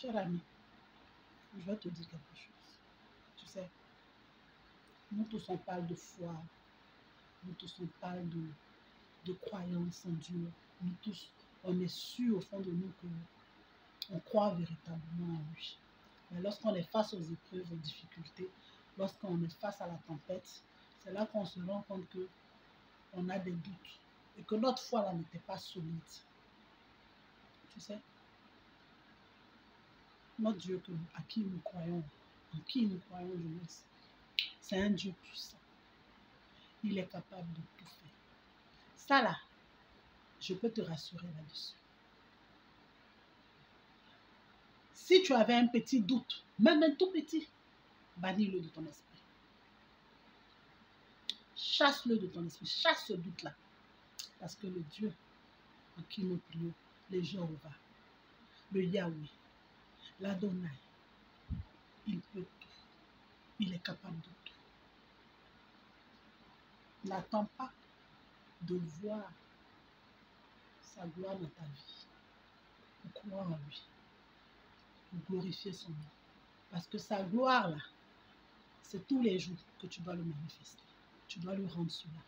Cher ami, je vais te dire quelque chose. Tu sais, nous tous on parle de foi, nous tous on parle de croyance en Dieu. Nous tous, on est sûr au fond de nous qu'on croit véritablement en lui. Mais lorsqu'on est face aux épreuves, aux difficultés, lorsqu'on est face à la tempête, c'est là qu'on se rend compte qu'on a des doutes et que notre foi là n'était pas solide. Tu sais, notre Dieu à qui nous croyons, en qui nous croyons, jeunesse, c'est un Dieu puissant. Il est capable de tout faire. Ça là, je peux te rassurer là-dessus. Si tu avais un petit doute, même un tout petit, bannis-le de ton esprit. Chasse-le de ton esprit. Chasse ce doute-là. Parce que le Dieu en qui nous prions, le Jéhovah, le Yahweh, l'Adonai, il peut tout. Il est capable de tout. N'attends pas de voir sa gloire dans ta vie. Pour croire en lui. Pour glorifier son nom. Parce que sa gloire, là, c'est tous les jours que tu dois le manifester. Tu dois lui rendre cela.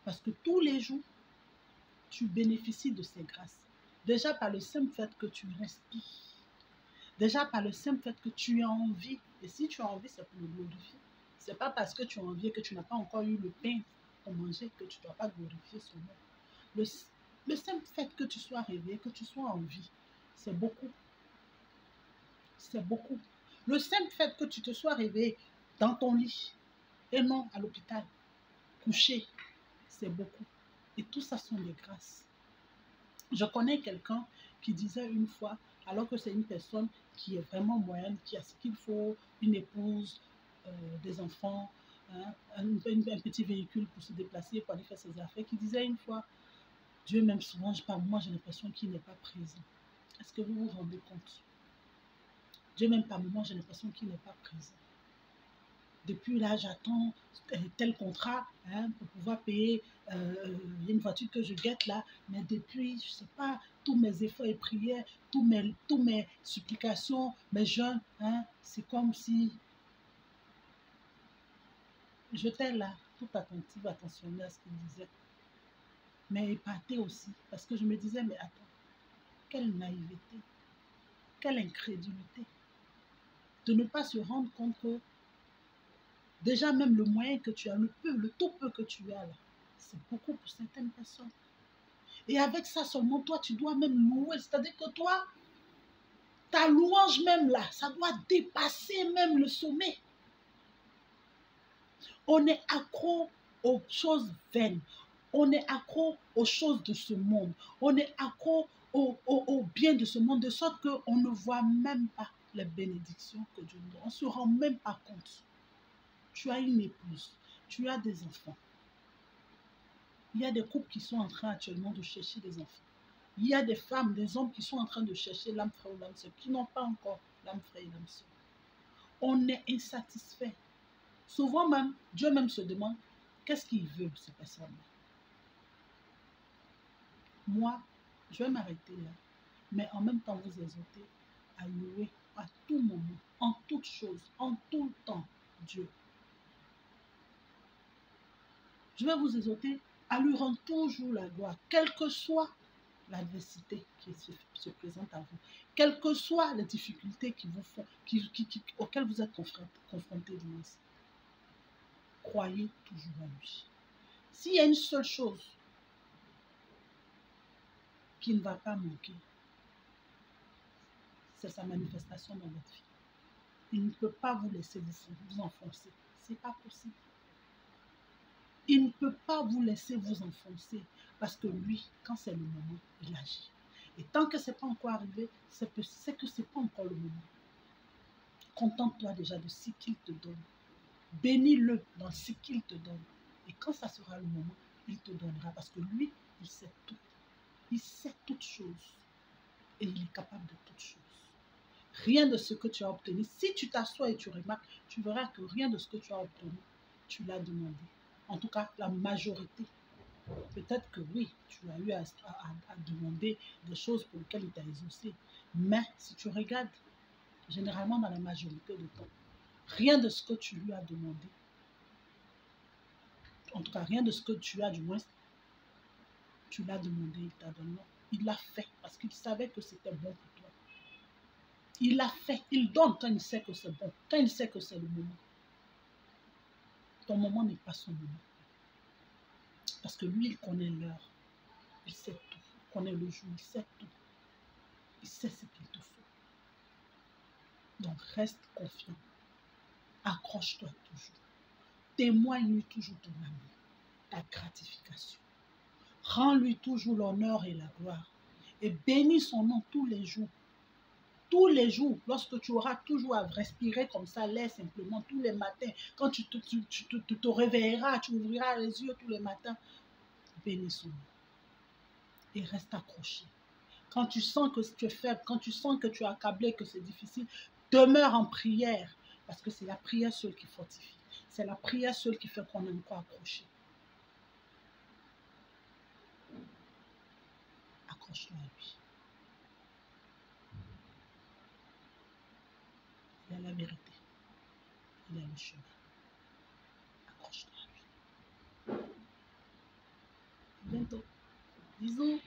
Parce que tous les jours, tu bénéficies de ses grâces. Déjà par le simple fait que tu respires. Déjà par le simple fait que tu as envie. Et si tu as envie, c'est pour le glorifier. Ce n'est pas parce que tu as envie et que tu n'as pas encore eu le pain pour manger que tu ne dois pas glorifier son nom. Le simple fait que tu sois réveillé, que tu sois en vie, c'est beaucoup. C'est beaucoup. Le simple fait que tu te sois réveillé dans ton lit et non à l'hôpital, couché, c'est beaucoup. Et tout ça sont des grâces. Je connais quelqu'un qui disait une fois, alors que c'est une personne qui est vraiment moyenne, qui a ce qu'il faut, une épouse, des enfants, hein, un petit véhicule pour se déplacer, pour aller faire ses affaires, qui disait une fois, Dieu m'aime souvent, par moi j'ai l'impression qu'il n'est pas présent. Est-ce que vous vous rendez compte? Dieu m'aime par moment, j'ai l'impression qu'il n'est pas présent. Depuis là, j'attends tel contrat hein, pour pouvoir payer une voiture que je guette là. Mais depuis, je ne sais pas, tous mes efforts et prières, tous mes supplications, mes jeûnes, hein, c'est comme si j'étais là, tout attentive, attentionnée à ce qu'il disait. Mais épatée aussi, parce que je me disais, mais attends, quelle naïveté, quelle incrédulité, de ne pas se rendre compte que déjà même le moyen que tu as, le tout peu que tu as là, c'est beaucoup pour certaines personnes. Et avec ça seulement, toi, tu dois même louer. C'est-à-dire que toi, ta louange même là, ça doit dépasser même le sommet. On est accro aux choses vaines. On est accro aux choses de ce monde. On est accro aux biens de ce monde, de sorte qu'on ne voit même pas les bénédictions que Dieu nous donne. On ne se rend même pas compte. Tu as une épouse, tu as des enfants. Il y a des couples qui sont en train actuellement de chercher des enfants. Il y a des femmes, des hommes qui sont en train de chercher l'âme frère ou l'âme sœur, qui n'ont pas encore l'âme frère et l'âme sœur. On est insatisfait. Souvent même, Dieu même se demande, qu'est-ce qu'il veut de ces personnes-là? Moi, je vais m'arrêter là, mais en même temps vous exhorter à louer à tout moment, en toute chose, en tout temps, Dieu. Je vais vous exhorter à lui rendre toujours la gloire, quelle que soit l'adversité qui se présente à vous, quelles que soient les difficultés qui vous font, auxquelles vous êtes confrontés. Croyez toujours en lui. S'il y a une seule chose qui ne va pas manquer, c'est sa manifestation dans votre vie. Il ne peut pas vous laisser vous enfoncer. Ce n'est pas possible. Il ne peut pas vous laisser vous enfoncer parce que lui, quand c'est le moment, il agit. Et tant que ce n'est pas encore arrivé, c'est que ce n'est pas encore le moment. Contente-toi déjà de ce qu'il te donne. Bénis-le dans ce qu'il te donne. Et quand ça sera le moment, il te donnera. Parce que lui, il sait tout. Il sait toutes choses. Et il est capable de toutes choses. Rien de ce que tu as obtenu, si tu t'assois et tu remarques, tu verras que rien de ce que tu as obtenu, tu l'as demandé. En tout cas, la majorité. Peut-être que oui, tu as eu à demander des choses pour lesquelles il t'a exaucé. Mais si tu regardes, généralement dans la majorité du temps, rien de ce que tu lui as demandé, en tout cas rien de ce que tu as du moins, tu l'as demandé, il t'a donné. Non, il l'a fait parce qu'il savait que c'était bon pour toi. Il l'a fait, il donne quand il sait que c'est bon, quand il sait que c'est le moment. Ton moment n'est pas son moment. Parce que lui, il connaît l'heure, il sait tout, il connaît le jour, il sait tout. Il sait ce qu'il te faut. Donc reste confiant. Accroche-toi toujours. Témoigne-lui toujours ton amour, ta gratification. Rends-lui toujours l'honneur et la gloire. Et bénis son nom tous les jours. Tous les jours, lorsque tu auras toujours à respirer comme ça, l'air simplement, tous les matins, quand tu te réveilleras, tu ouvriras les yeux tous les matins, bénis son nom. Et reste accroché. Quand tu sens que tu es faible, quand tu sens que tu es accablé, que c'est difficile, demeure en prière. Parce que c'est la prière seule qui fortifie. C'est la prière seule qui fait qu'on est encore accroché. Accroche-toi à lui. Il y a la vérité. Il y a le chemin. Accroche-toi à lui. À bientôt. Bisous.